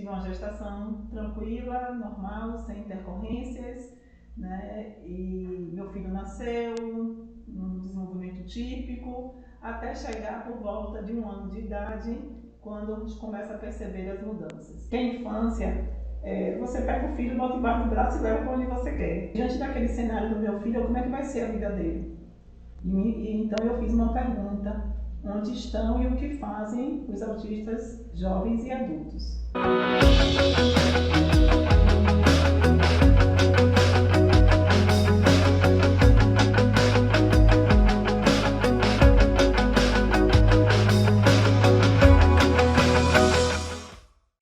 tive uma gestação tranquila, normal, sem intercorrências, né? E meu filho nasceu num desenvolvimento típico, até chegar por volta de 1 ano de idade, quando a gente começa a perceber as mudanças. Que a infância, você pega o filho, bota embaixo do braço e leva para onde você quer. Diante daquele cenário do meu filho, como é que vai ser a vida dele? Então eu fiz uma pergunta: onde estão e o que fazem os autistas jovens e adultos?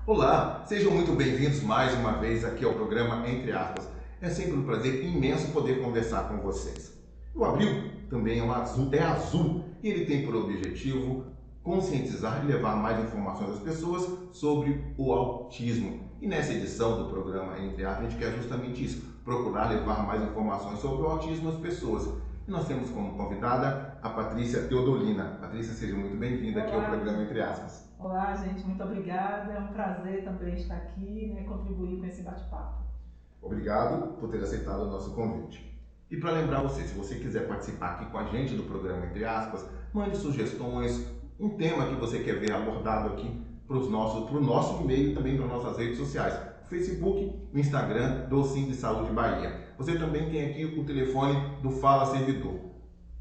Olá, sejam muito bem-vindos mais uma vez aqui ao programa Entre Aspas. É sempre um prazer imenso poder conversar com vocês. O Abril também é azul e ele tem por objetivo conscientizar e levar mais informações às pessoas sobre o autismo. E nessa edição do programa Entre Aspas a gente quer justamente isso, procurar levar mais informações sobre o autismo às pessoas. E nós temos como convidada a Patrícia Teodolina. Patrícia, seja muito bem-vinda aqui ao programa Entre Aspas. Olá, gente, muito obrigada. É um prazer também estar aqui, né, contribuir com esse bate-papo. Obrigado por ter aceitado o nosso convite. E para lembrar você, se você quiser participar aqui com a gente do programa Entre Aspas, mande sugestões, um tema que você quer ver abordado aqui para o nosso e-mail e também para nossas redes sociais. O Facebook, o Instagram do Sim de Saúde Bahia. Você também tem aqui o telefone do Fala Servidor.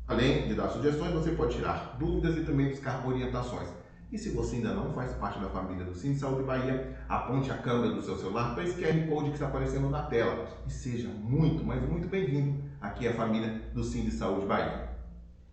Além de dar sugestões, você pode tirar dúvidas e também buscar orientações. E se você ainda não faz parte da família do Sim de Saúde Bahia, aponte a câmera do seu celular para esse QR Code que está aparecendo na tela. E seja muito, mas muito bem-vindo aqui à família do Sim de Saúde Bahia.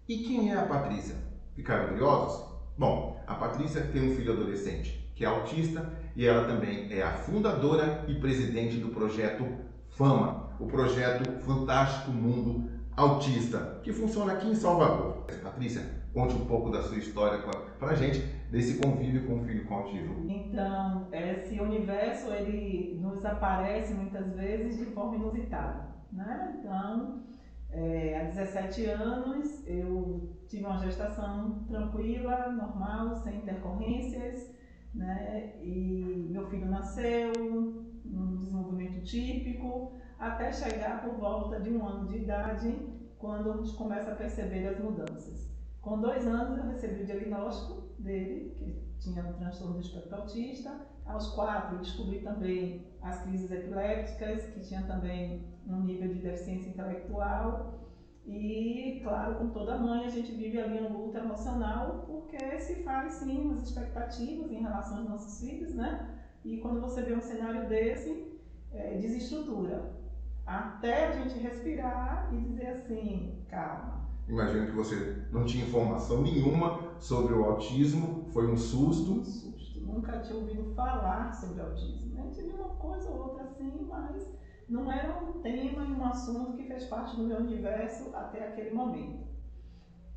E quem é a Patrícia? Ficaram curiosos? Bom, a Patrícia tem um filho adolescente que é autista e ela também é a fundadora e presidente do projeto FAMA, o projeto Fantástico Mundo Autista, que funciona aqui em Salvador. Patrícia, conte um pouco da sua história para a gente, desse convívio com o filho com autismo. Então, esse universo, ele nos aparece muitas vezes de forma inusitada, né? Então, há 17 anos eu tive uma gestação tranquila, normal, sem intercorrências, né? E meu filho nasceu num desenvolvimento típico, até chegar por volta de 1 ano de idade, quando a gente começa a perceber as mudanças. Com 2 anos eu recebi o diagnóstico dele, que tinha um transtorno do espectro autista. Aos 4 eu descobri também as crises epilépticas, que tinha também um nível de deficiência intelectual. E, claro, com toda mãe, a gente vive ali um luto emocional, porque se faz sim umas expectativas em relação aos nossos filhos, né? E quando você vê um cenário desse, desestrutura. Até a gente respirar e dizer assim, calma. Imagino que você não tinha informação nenhuma sobre o autismo, foi um susto. Um susto. Nunca tinha ouvido falar sobre autismo. A gente viu uma coisa ou outra assim, mas não era um tema e um assunto que fez parte do meu universo até aquele momento.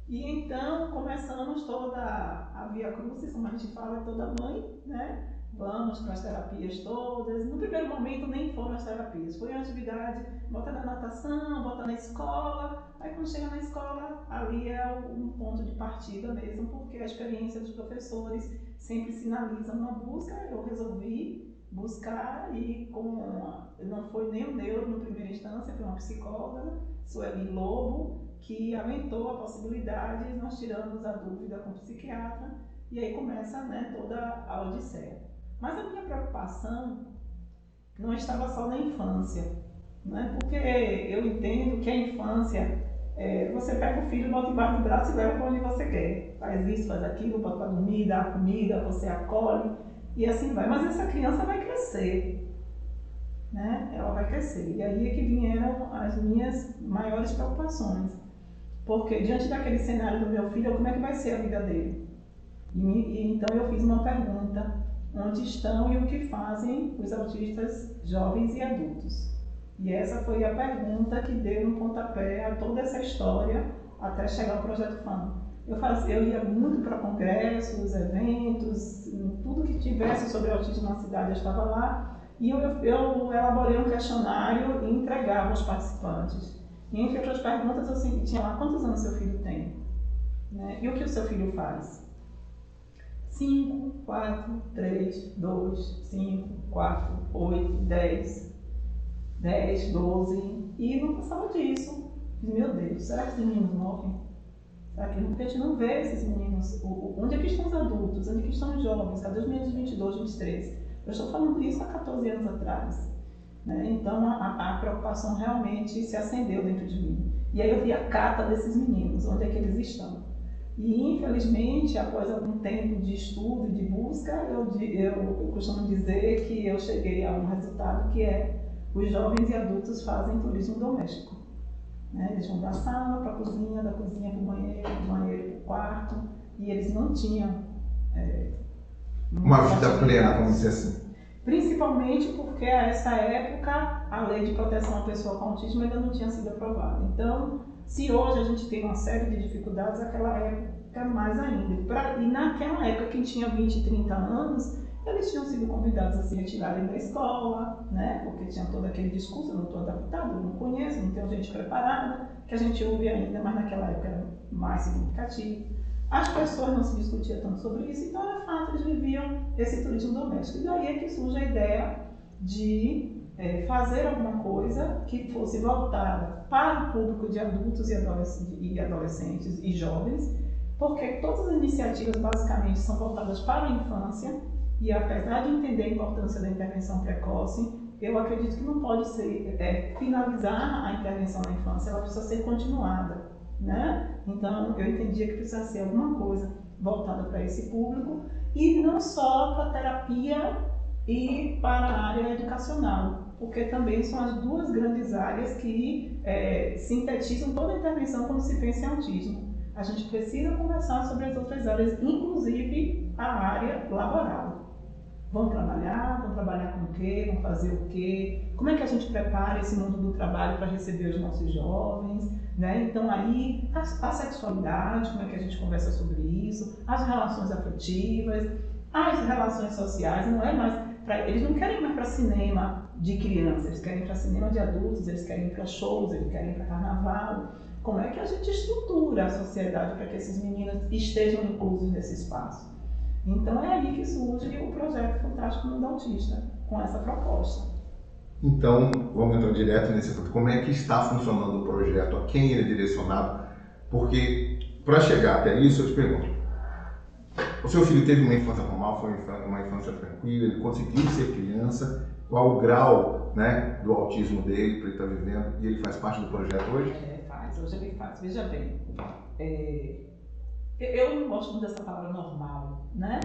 E então começamos toda a via crucis, como a gente fala, toda mãe, né? Vamos para as terapias todas. No primeiro momento nem foram as terapias, foi uma atividade, bota na natação, bota na escola. Aí quando chega na escola, ali é um ponto de partida mesmo, porque a experiência dos professores sempre sinaliza uma busca. Eu resolvi buscar e não foi nem o neuro na primeira instância, foi uma psicóloga, Sueli Lobo, que aventou a possibilidade, nós tiramos a dúvida com o psiquiatra e aí começa, né, toda a odisseia. Mas a minha preocupação não estava só na infância, né? Porque eu entendo que a infância, você pega o filho, bota embaixo do braço e leva para onde você quer. Faz isso, faz aquilo, bota para dormir, dá comida, você acolhe e assim vai. Mas essa criança vai crescer, né? Ela vai crescer. E aí é que vieram as minhas maiores preocupações. Porque diante daquele cenário do meu filho, como é que vai ser a vida dele? Então eu fiz uma pergunta: onde estão e o que fazem os autistas jovens e adultos? E essa foi a pergunta que deu um pontapé a toda essa história até chegar ao Projeto FAMA. Eu ia muito para congressos, eventos, tudo que tivesse sobre autismo na cidade eu estava lá, e eu elaborei um questionário e entregava aos participantes. E entre outras perguntas eu tinha lá: quantos anos seu filho tem? Né? E o que o seu filho faz? 5, 4, 3, 2, 5, 4, 8, 10, 12, e não passava disso. Meu Deus, será que esses meninos morrem? Será que a gente não vê esses meninos? Onde é que estão os adultos? Onde é que estão os jovens? Cadê os meninos de 22, 23? Eu estou falando isso há 14 anos atrás. Né? Então a preocupação realmente se acendeu dentro de mim. E aí eu vi a cata desses meninos, onde é que eles estão. E infelizmente, após algum tempo de estudo e de busca, eu costumo dizer que eu cheguei a um resultado que é: os jovens e adultos fazem turismo doméstico. Né? Eles vão da sala para a cozinha, da cozinha para o banheiro, do banheiro para o quarto, e eles não tinham uma vida plena, vamos dizer assim. Principalmente porque a essa época a lei de proteção à pessoa com autismo ainda não tinha sido aprovada. Então, se hoje a gente tem uma série de dificuldades, naquela época mais ainda. E naquela época, quem tinha 20, 30 anos, eles tinham sido convidados a se retirarem da escola, né? Porque tinha todo aquele discurso: eu não estou adaptado, eu não conheço, não tenho gente preparada, que a gente ouve ainda, mas naquela época era mais significativo. As pessoas não se discutiam tanto sobre isso, então era fato, eles viviam esse turismo doméstico. E daí é que surge a ideia de fazer alguma coisa que fosse voltada para o público de adultos e adolescentes e jovens, porque todas as iniciativas basicamente são voltadas para a infância, e apesar de entender a importância da intervenção precoce, eu acredito que não pode ser finalizar a intervenção na infância, ela precisa ser continuada. Né? Então eu entendia que precisava ser alguma coisa voltada para esse público, e não só para a terapia e para a área educacional, porque também são as duas grandes áreas que sintetizam toda a intervenção quando se pensa em autismo. A gente precisa conversar sobre as outras áreas, inclusive a área laboral. Vão trabalhar com o quê? Vão fazer o quê? Como é que a gente prepara esse mundo do trabalho para receber os nossos jovens? Né? Então aí, a sexualidade, como é que a gente conversa sobre isso? As relações afetivas, as relações sociais, não é mais eles não querem ir mais para cinema de criança, eles querem ir para cinema de adultos, eles querem ir para shows, eles querem ir para carnaval. Como é que a gente estrutura a sociedade para que esses meninos estejam inclusos nesse espaço? Então é aí que surge o projeto Fantástico Mundo Autista, com essa proposta. Então, vamos entrar direto nesse ponto. Como é que está funcionando o projeto? A quem ele é direcionado? Porque, para chegar até isso, eu te pergunto: o seu filho teve uma infância normal, foi uma infância tranquila, ele conseguiu ser criança? Qual o grau, né, do autismo dele, que ele está vivendo? E ele faz parte do projeto hoje? Faz. Hoje ele faz. Veja bem, eu não gosto muito dessa palavra normal, né?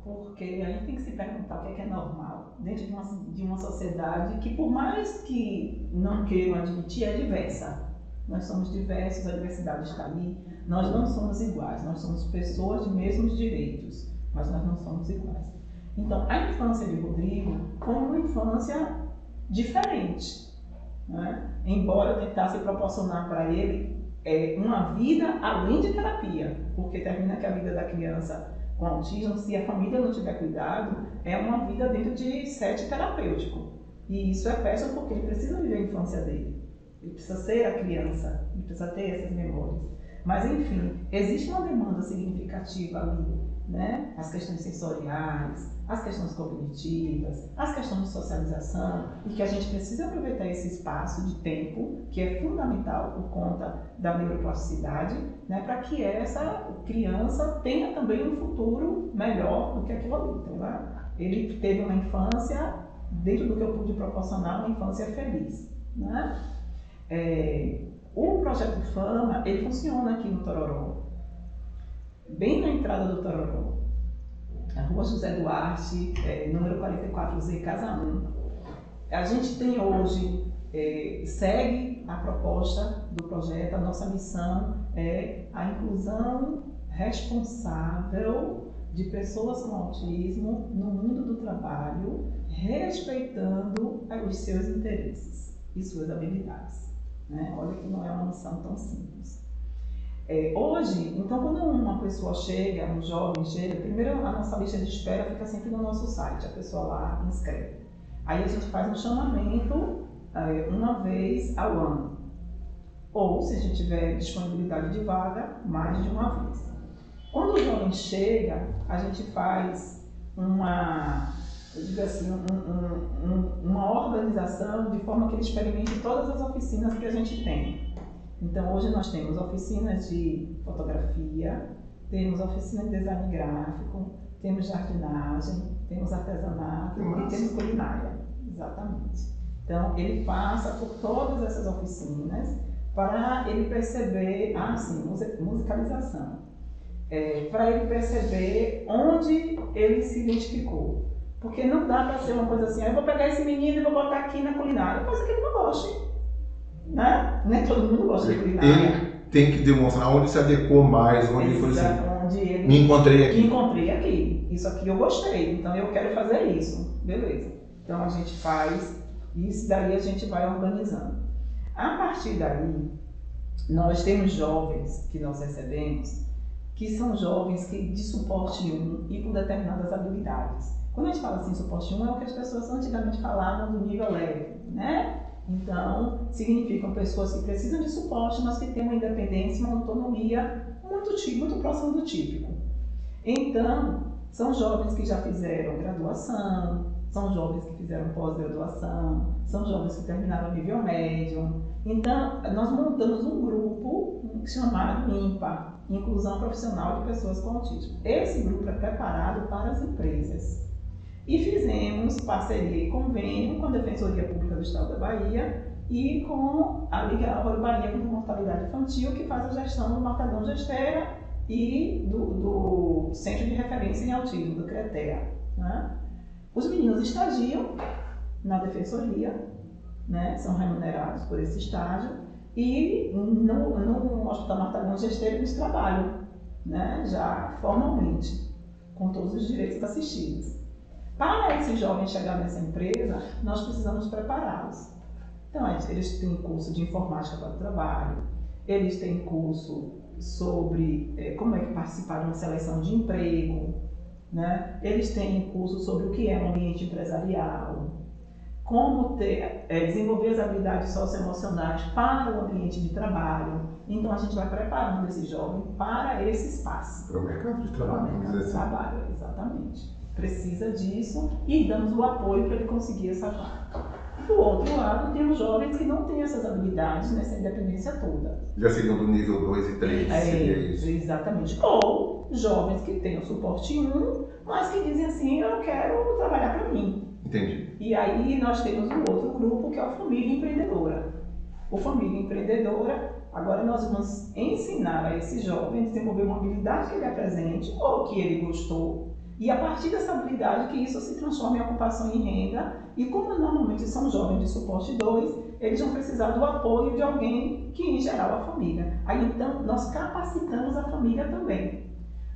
Porque a gente tem que se perguntar o que é normal dentro de uma sociedade que, por mais que não queiram admitir, é diversa. Nós somos diversos, a diversidade está ali. Nós não somos iguais, nós somos pessoas de mesmos direitos, mas nós não somos iguais. Então, a infância de Rodrigo foi uma infância diferente, né? Embora eu tentasse proporcionar para ele uma vida além de terapia, porque termina que a vida da criança com autismo, se a família não tiver cuidado, é uma vida dentro de set terapêutico. E isso é péssimo, porque ele precisa viver a infância dele. Ele precisa ser a criança, ele precisa ter essas memórias. Mas, enfim, existe uma demanda significativa ali, né? As questões sensoriais, as questões cognitivas, as questões de socialização, e que a gente precisa aproveitar esse espaço de tempo, que é fundamental por conta da neuroplasticidade, né? Para que essa criança tenha também um futuro melhor do que aquilo ali. Então, ele teve uma infância, dentro do que eu pude proporcionar, uma infância feliz, né? O Projeto Fama, ele funciona aqui no Tororó, bem na entrada do Tororó, na Rua José Duarte, número 44Z, Casa 1. A gente tem hoje, segue a proposta do projeto, a nossa missão é a inclusão responsável de pessoas com autismo no mundo do trabalho, respeitando os seus interesses e suas habilidades. Né? Olha que não é uma missão tão simples. Hoje, então, quando uma pessoa chega, um jovem chega, primeiro a nossa lista de espera fica sempre no nosso site, a pessoa lá inscreve. Aí a gente faz um chamamento uma vez ao ano, ou se a gente tiver disponibilidade de vaga, mais de uma vez. Quando o jovem chega, a gente faz uma, eu digo assim, uma organização de forma que ele experimente todas as oficinas que a gente tem. Então, hoje nós temos oficinas de fotografia, temos oficina de design gráfico, temos jardinagem, temos artesanato e temos culinária. Exatamente. Então, ele passa por todas essas oficinas para ele perceber, musicalização, para ele perceber onde ele se identificou. Porque não dá para ser uma coisa assim, eu vou pegar esse menino e vou botar aqui na culinária, coisa que ele não goste. Né? Nem todo mundo gosta de culinária. Ele tem que demonstrar onde se adequou mais, onde ele falou assim, onde ele me encontrei aqui. Me encontrei aqui. Isso aqui eu gostei, então eu quero fazer isso. Beleza. Então a gente faz isso, daí a gente vai organizando. A partir daí, nós temos jovens que nós recebemos, que são jovens de suporte 1 e com determinadas habilidades. Quando a gente fala assim, suporte 1 é o que as pessoas antigamente falavam do nível leve, né? Então, significam pessoas que precisam de suporte, mas que têm uma independência e uma autonomia muito próxima do típico. Então, são jovens que já fizeram graduação, são jovens que fizeram pós-graduação, são jovens que terminaram nível médio. Então, nós montamos um grupo chamado IMPA, Inclusão Profissional de Pessoas com Autismo. Esse grupo é preparado para as empresas. E fizemos parceria e convênio com a Defensoria Pública do Estado da Bahia e com a Liga Álvaro Bahia contra a Mortalidade Infantil, que faz a gestão do Matadão Gesteira e do Centro de Referência em Autismo, do CRETEA. Né? Os meninos estagiam na Defensoria, né? São remunerados por esse estágio, e no Hospital Matadão Gesteira eles trabalham, né? Já formalmente, com todos os direitos assistidos. Para esse jovem chegar nessa empresa, nós precisamos prepará-los. Então, eles têm curso de informática para o trabalho, eles têm curso sobre como é que participar de uma seleção de emprego, né? Eles têm curso sobre o que é um ambiente empresarial, como desenvolver as habilidades socioemocionais para o ambiente de trabalho. Então, a gente vai preparando esse jovem para esse espaço. Para o mercado de trabalho. Para o mercado de trabalho, exatamente. Precisa disso e damos o apoio para ele conseguir essa vaga. Do outro lado, tem os jovens que não têm essas habilidades nessa independência toda. Já seriam do nível 2 e 3, seria isso? Exatamente. Ou jovens que têm o suporte 1, mas que dizem assim, eu quero trabalhar para mim. Entendi. E aí nós temos um outro grupo que é o Família Empreendedora. O Família Empreendedora, agora nós vamos ensinar a esse jovem a desenvolver uma habilidade que ele apresente ou que ele gostou. E a partir dessa habilidade que isso se transforma em ocupação e renda. E como normalmente são jovens de suporte 2, eles vão precisar do apoio de alguém que, em geral, a família. Aí então nós capacitamos a família também.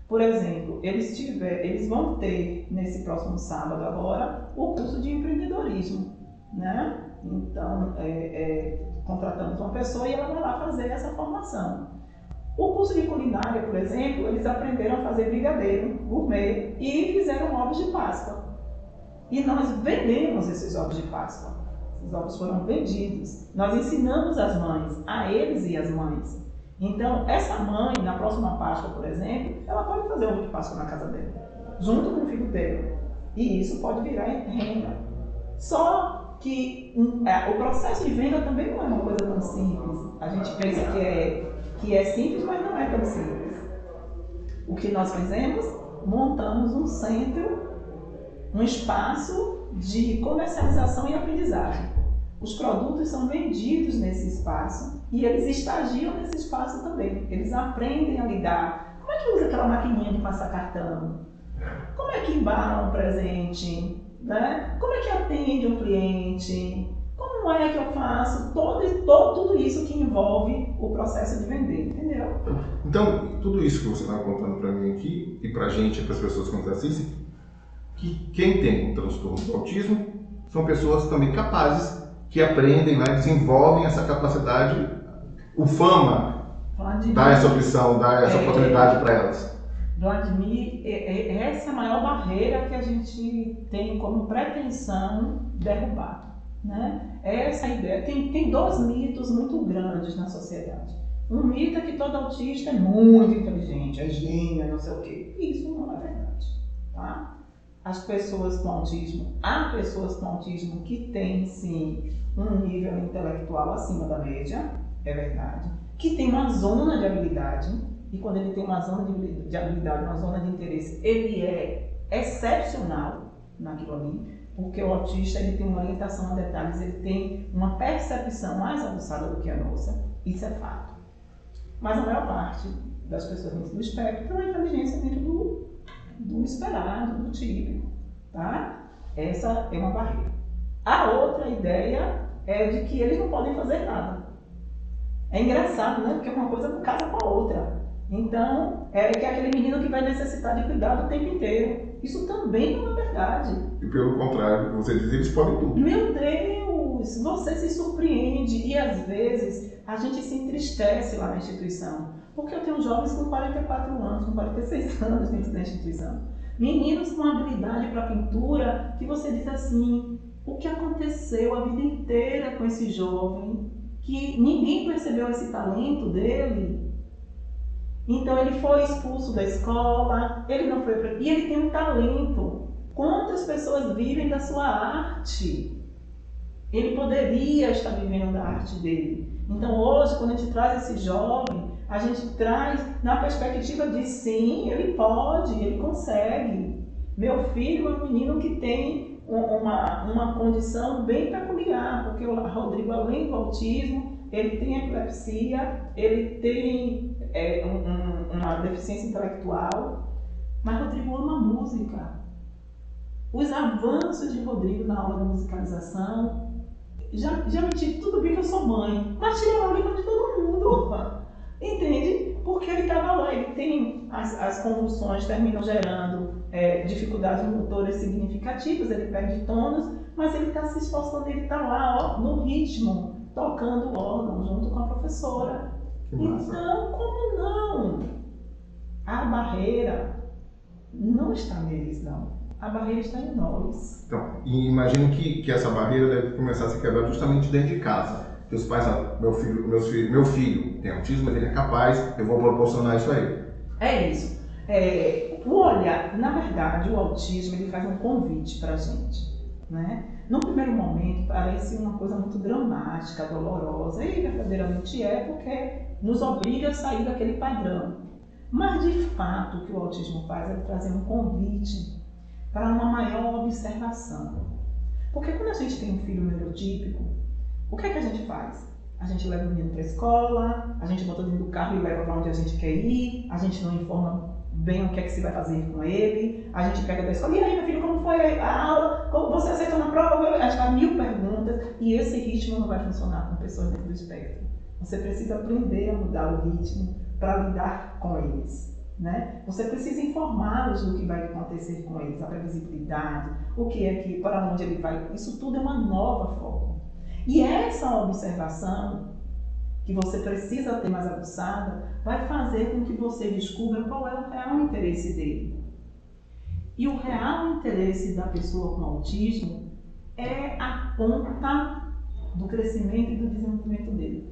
Por exemplo, eles vão ter nesse próximo sábado agora o curso de empreendedorismo, né? Então, contratamos uma pessoa e ela vai lá fazer essa formação. O curso de culinária, por exemplo, eles aprenderam a fazer brigadeiro, gourmet e fizeram ovos de Páscoa. E nós vendemos esses ovos de Páscoa. Esses ovos foram vendidos. Nós ensinamos as mães, a eles e as mães. Então, essa mãe, na próxima Páscoa, por exemplo, ela pode fazer ovo de Páscoa na casa dela, junto com o filho dela. E isso pode virar renda. Só que o processo de venda também não é uma coisa tão simples. A gente pensa que é simples, mas não é tão simples. O que nós fizemos? Montamos um centro, um espaço de comercialização e aprendizagem. Os produtos são vendidos nesse espaço e eles estagiam nesse espaço também. Eles aprendem a lidar. Como é que usa aquela maquininha de passar cartão? Como é que embala um presente? Né? Como é que atende um cliente? Como é que eu faço tudo isso que envolve o processo de vender, entendeu? Então, tudo isso que você está contando para mim aqui e para a gente, para as pessoas que nos assistem, que quem tem um transtorno do autismo são pessoas também capazes que aprendem, né, desenvolvem essa capacidade. O FAMA dá essa opção, dá essa oportunidade para elas. Vladimir, essa é a maior barreira que a gente tem como pretensão derrubar. Né? Essa ideia tem dois mitos muito grandes na sociedade. Um mito é que todo autista é muito inteligente, é gênio, não sei o quê. Isso não é verdade, tá? As pessoas com autismo, há pessoas com autismo que têm, sim, um nível intelectual acima da média, é verdade, que tem uma zona de habilidade, e quando ele tem uma zona de habilidade, uma zona de interesse, ele é excepcional naquilo ali, porque o autista ele tem uma orientação a detalhes, ele tem uma percepção mais aguçada do que a nossa, isso é fato. Mas a maior parte das pessoas dentro do espectro tem uma inteligência dentro do esperado, do típico, tá? Essa é uma barreira. A outra ideia é de que eles não podem fazer nada. É engraçado, né? Porque uma coisa não casa com a outra. Então, é que é aquele menino que vai necessitar de cuidado o tempo inteiro. Isso também não é verdade. E pelo contrário, você diz, eles podem tudo. Meu Deus, você se surpreende e às vezes a gente se entristece lá na instituição. Porque eu tenho jovens com 44 anos, com 46 anos dentro da instituição. Meninos com habilidade para pintura que você diz assim, o que aconteceu a vida inteira com esse jovem, que ninguém percebeu esse talento dele. Então ele foi expulso da escola, ele não foi e ele tem um talento. Quantas pessoas vivem da sua arte? Ele poderia estar vivendo da arte dele. Então hoje, quando a gente traz esse jovem, a gente traz na perspectiva de sim, ele pode, ele consegue. Meu filho é um menino que tem uma condição bem peculiar, porque o Rodrigo, além do autismo, ele tem epilepsia, ele tem uma deficiência intelectual, mas Rodrigo ama música. Os avanços de Rodrigo na aula de musicalização, já menti, tudo bem que eu sou mãe, mas tiraram a língua de todo mundo, entende? Porque ele estava lá, ele tem as convulsões, terminam gerando dificuldades motoras significativas, ele perde tônus, mas ele está se esforçando, ele está lá, ó, no ritmo, tocando o órgão junto com a professora. Então, como não? A barreira não está neles, não. A barreira está em nós. Então, e imagino que essa barreira deve começar a se quebrar justamente dentro de casa. Que os pais falam, meu filho tem autismo, mas ele é capaz, eu vou proporcionar isso a ele. É isso. O olhar, na verdade, o autismo ele faz um convite para a gente, né? No primeiro momento parece uma coisa muito dramática, dolorosa, e verdadeiramente é, porque nos obriga a sair daquele padrão. Mas de fato o que o autismo faz é trazer um convite para uma maior observação. Porque quando a gente tem um filho neurotípico, o que é que a gente faz? A gente leva o menino para a escola, a gente bota dentro do carro e leva para onde a gente quer ir, a gente não informa bem o que é que se vai fazer com ele, a gente pega da escola, e aí meu filho, como foi a aula? Você acertou na prova? A gente faz 1000 perguntas e esse ritmo não vai funcionar com pessoas dentro do espectro. Você precisa aprender a mudar o ritmo para lidar com eles. Né? Você precisa informá-los do que vai acontecer com eles, a previsibilidade, o que é que, para onde ele vai. Isso tudo é uma nova forma. E essa observação que você precisa ter mais aguçada vai fazer com que você descubra qual é o real interesse dele. E o real interesse da pessoa com autismo é a ponta do crescimento e do desenvolvimento dele.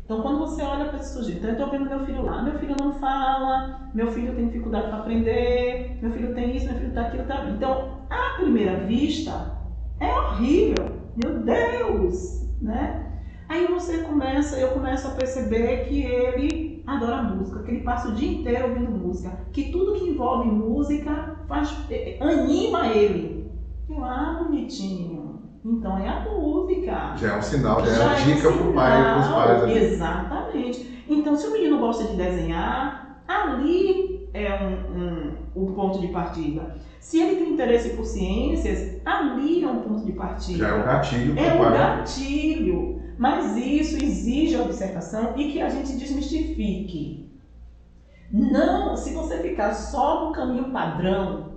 Então, quando você olha para esse sujeito, eu estou vendo meu filho lá, meu filho não fala, meu filho tem dificuldade para aprender, meu filho tem isso, meu filho tem aquilo, tá. Então, à primeira vista, é horrível, meu Deus, né? Aí eu começo a perceber que ele adora música, que ele passa o dia inteiro ouvindo música, que tudo que envolve música anima ele. Bonitinho. Então é a música. Já é um sinal, já é uma dica para o pai e para os pais. Ali. Exatamente. Então, se o menino gosta de desenhar, ali é um ponto de partida. Se ele tem interesse por ciências, ali é um ponto de partida. Já é um gatilho. É um gatilho. Mas isso exige observação e que a gente desmistifique. Não, se você ficar só no caminho padrão,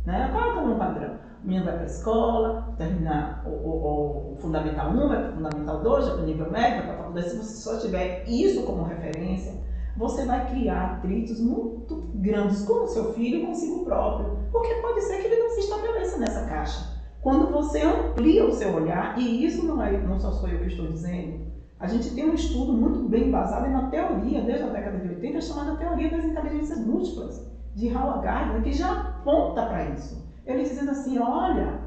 né? Qual é o caminho padrão? O menino vai para a escola, termina o Fundamental 1, vai para o Fundamental 2, vai para o nível médio, vai para a faculdade. Se você só tiver isso como referência, você vai criar atritos muito grandes com o seu filho e consigo próprio. Porque pode ser que ele não se estabeleça nessa caixa. Quando você amplia o seu olhar, e isso não só sou eu que estou dizendo, A gente tem um estudo muito bem embasado em uma teoria, desde a década de 80, chamada Teoria das Inteligências Múltiplas, de Howard Gardner, que já aponta para isso. Ele dizendo assim, olha,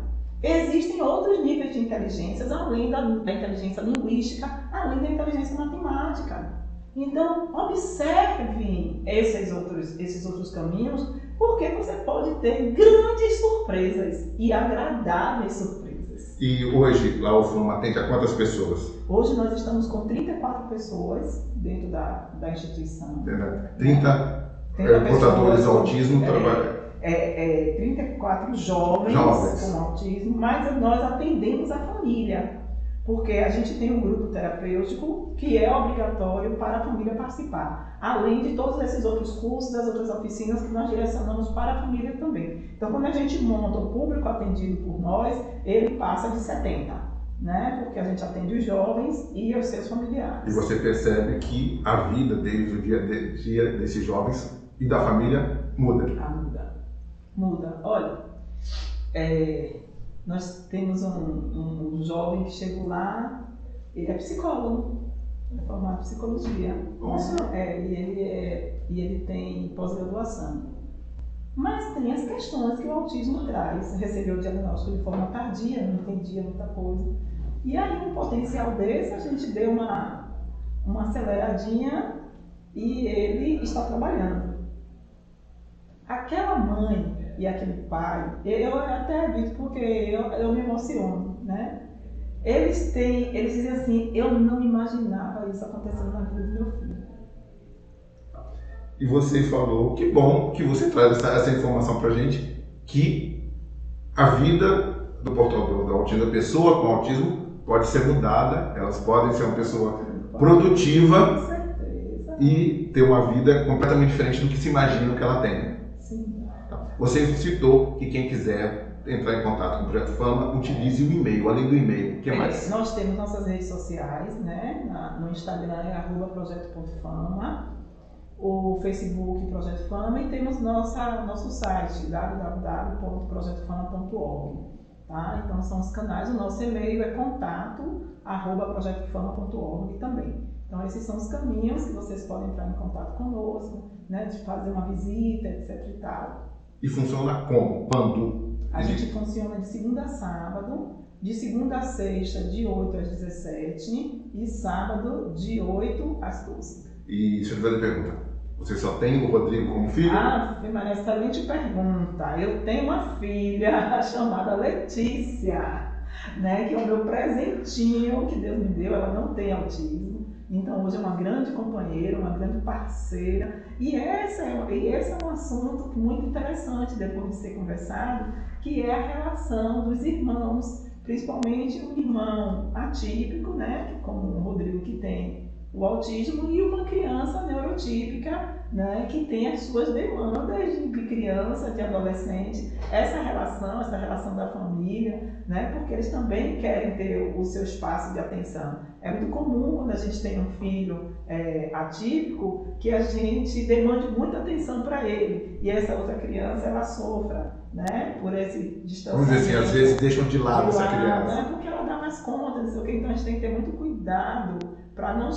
existem outros níveis de inteligências, além da inteligência linguística, além da inteligência matemática. Então, observe esses outros caminhos, porque você pode ter grandes surpresas e agradáveis surpresas. E hoje, lá o FAMA atende a quantas pessoas? Hoje nós estamos com 34 pessoas dentro da instituição. 30 portadores de autismo trabalhando. 34 jovens com autismo, mas nós atendemos a família, porque a gente tem um grupo terapêutico que é obrigatório para a família participar, além de todos esses outros cursos, das outras oficinas que nós direcionamos para a família também. Então, quando a gente monta o público atendido por nós, ele passa de 70, né? Porque a gente atende os jovens e os seus familiares. E você percebe que a vida deles, o dia a dia desses jovens e da família muda. Muda. Olha, nós temos um jovem que chegou lá, ele é psicólogo, é formado em psicologia. Nossa. E ele tem pós-graduação. Mas tem as questões que o autismo traz. Recebeu o diagnóstico de forma tardia, não entendia muita coisa. E aí, um potencial desse, a gente deu uma aceleradinha e ele está trabalhando. Aquela mãe e aquele pai, eu até evito porque eu me emociono, né? Eles dizem assim, eu não imaginava isso acontecendo na vida do meu filho. E você falou, que bom que você traz essa informação pra gente, que a vida do portador do autismo, da pessoa com autismo, pode ser mudada, elas podem ser uma pessoa produtiva, com certeza, e ter uma vida completamente diferente do que se imagina que ela tenha. Sim. Você citou que quem quiser entrar em contato com o Projeto Fama, utilize o e-mail. Além do e-mail, o que mais? Nós temos nossas redes sociais, né? No Instagram é @projeto.fama, o Facebook Projeto Fama, e temos nosso site www.projetofama.org. Tá? Então são os canais. O nosso e-mail é contato@projetofama.org também. Então esses são os caminhos que vocês podem entrar em contato conosco, né? De fazer uma visita, etc e tal. E funciona como? Quando? A gente funciona de segunda a sábado, de segunda a sexta, de 8 às 17 e sábado, de 8 às 12. E deixa eu fazer a pergunta. Você só tem o Rodrigo como filho? Maria, excelente pergunta. Eu tenho uma filha chamada Letícia, né? Que é o meu presentinho que Deus me deu. Ela não tem autismo. Então hoje é uma grande companheira, uma grande parceira. E esse é um assunto muito interessante depois de ser conversado, que é a relação dos irmãos, principalmente um irmão atípico, né, como o Rodrigo, que tem o autismo, e uma criança neurotípica, né, que tem as suas demandas de criança, de adolescente. Essa relação da família, né, porque eles também querem ter o seu espaço de atenção. É muito comum quando a gente tem um filho atípico que a gente demande muita atenção para ele e essa outra criança ela sofra, né, por esse distanciamento. Vamos dizer assim, às vezes deixam de lado essa criança. Né, porque ela dá mais conta, não sei o que, então a gente tem que ter muito cuidado para não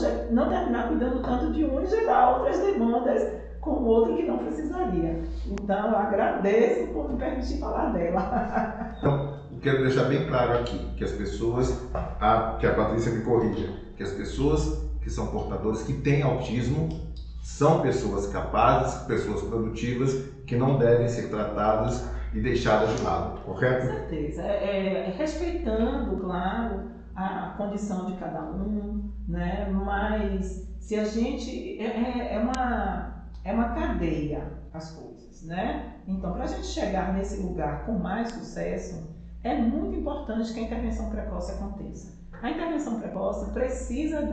terminar cuidando tanto de um e gerar outras demandas com o outro que não precisaria. Então eu agradeço por me permitir falar dela. Então, eu quero deixar bem claro aqui que as pessoas, que a Patrícia me corrija, que as pessoas que são portadores, que têm autismo, são pessoas capazes, pessoas produtivas, que não devem ser tratadas e deixadas de lado, correto? Com certeza. Respeitando, claro, a condição de cada um, né? Mas se a gente... É uma cadeia as coisas, né? Então, para a gente chegar nesse lugar com mais sucesso, é muito importante que a intervenção precoce aconteça. A intervenção precoce precisa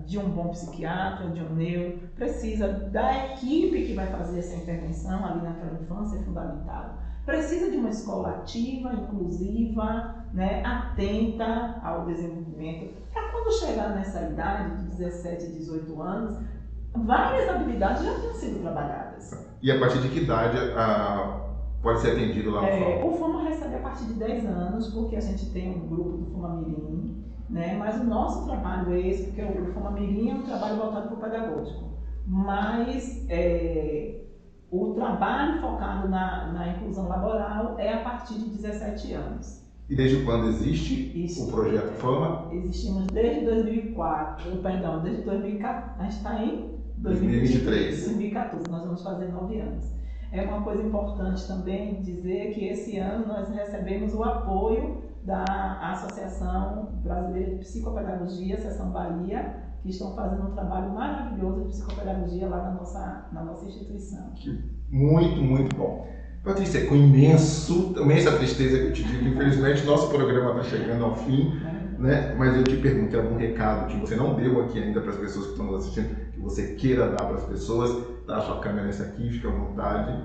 de um bom psiquiatra, de um neuro, precisa da equipe que vai fazer essa intervenção ali naquela infância, é fundamental. Precisa de uma escola ativa, inclusiva, né, atenta ao desenvolvimento, para quando chegar nessa idade de 17, 18 anos, várias habilidades já tinham sido trabalhadas. E a partir de que idade pode ser atendido lá no FAMA? O FAMA recebe a partir de 10 anos, porque a gente tem um grupo do FAMA Mirim, né? Mas o nosso trabalho é esse, porque o Famamirim é um trabalho voltado para o pedagógico, mas o trabalho focado na inclusão laboral é a partir de 17 anos. E desde quando existe o Projeto Fama? Existimos desde 2004, perdão, desde 2014, a gente está em 2023. 2014, nós vamos fazer 9 anos. É uma coisa importante também dizer que esse ano nós recebemos o apoio da Associação Brasileira de Psicopedagogia, Seção Bahia, que estão fazendo um trabalho maravilhoso de psicopedagogia lá na nossa instituição. Muito, muito bom. Patrícia, com imensa tristeza que eu te digo, infelizmente nosso programa está chegando ao fim, né? Mas eu te pergunto, algum recado que você não deu aqui ainda para as pessoas que estão nos assistindo, que você queira dar para as pessoas? Dá a sua câmera nessa aqui, fica à vontade.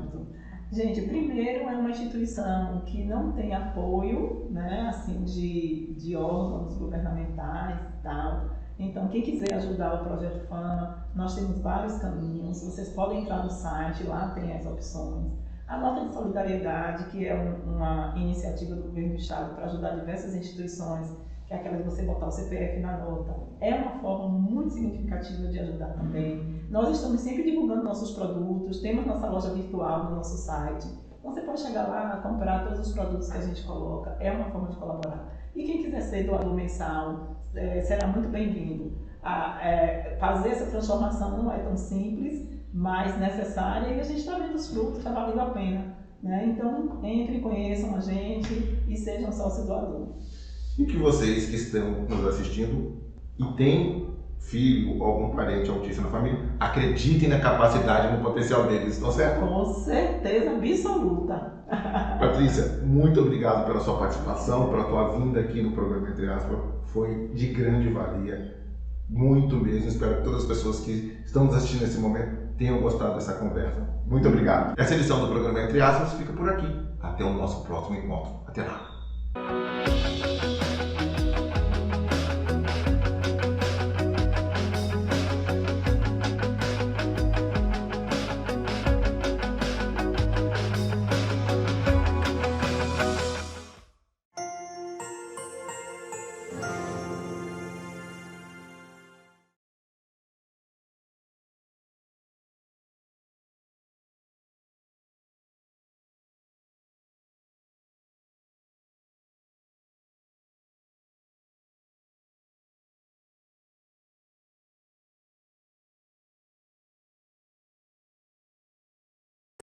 Gente, primeiro é uma instituição que não tem apoio, né, assim, de órgãos governamentais e tal. Então, quem quiser ajudar o Projeto Fama, nós temos vários caminhos. Vocês podem entrar no site, lá tem as opções. A Nota de Solidariedade, que é uma iniciativa do Governo do Estado para ajudar diversas instituições, que é aquela de você botar o CPF na nota, é uma forma muito significativa de ajudar também. Nós estamos sempre divulgando nossos produtos, temos nossa loja virtual no nosso site. Então você pode chegar lá, comprar todos os produtos que a gente coloca, é uma forma de colaborar. E quem quiser ser doador mensal, será muito bem-vindo. Fazer essa transformação não é tão simples, mas necessária, e a gente está vendo os frutos, está valendo a pena, né? Então, entrem, conheçam a gente e sejam sócios doador. E que vocês que estão nos assistindo e têm filho ou algum parente autista na família, acreditem na capacidade e no potencial deles, estão certo? Com certeza absoluta. Patrícia, muito obrigado pela sua participação, pela tua vinda aqui no programa Entre Aspas, foi de grande valia, muito mesmo. Espero que todas as pessoas que estão nos assistindo nesse momento tenham gostado dessa conversa. Muito obrigado. Essa edição do programa Entre Aspas fica por aqui. Até o nosso próximo encontro. Até lá.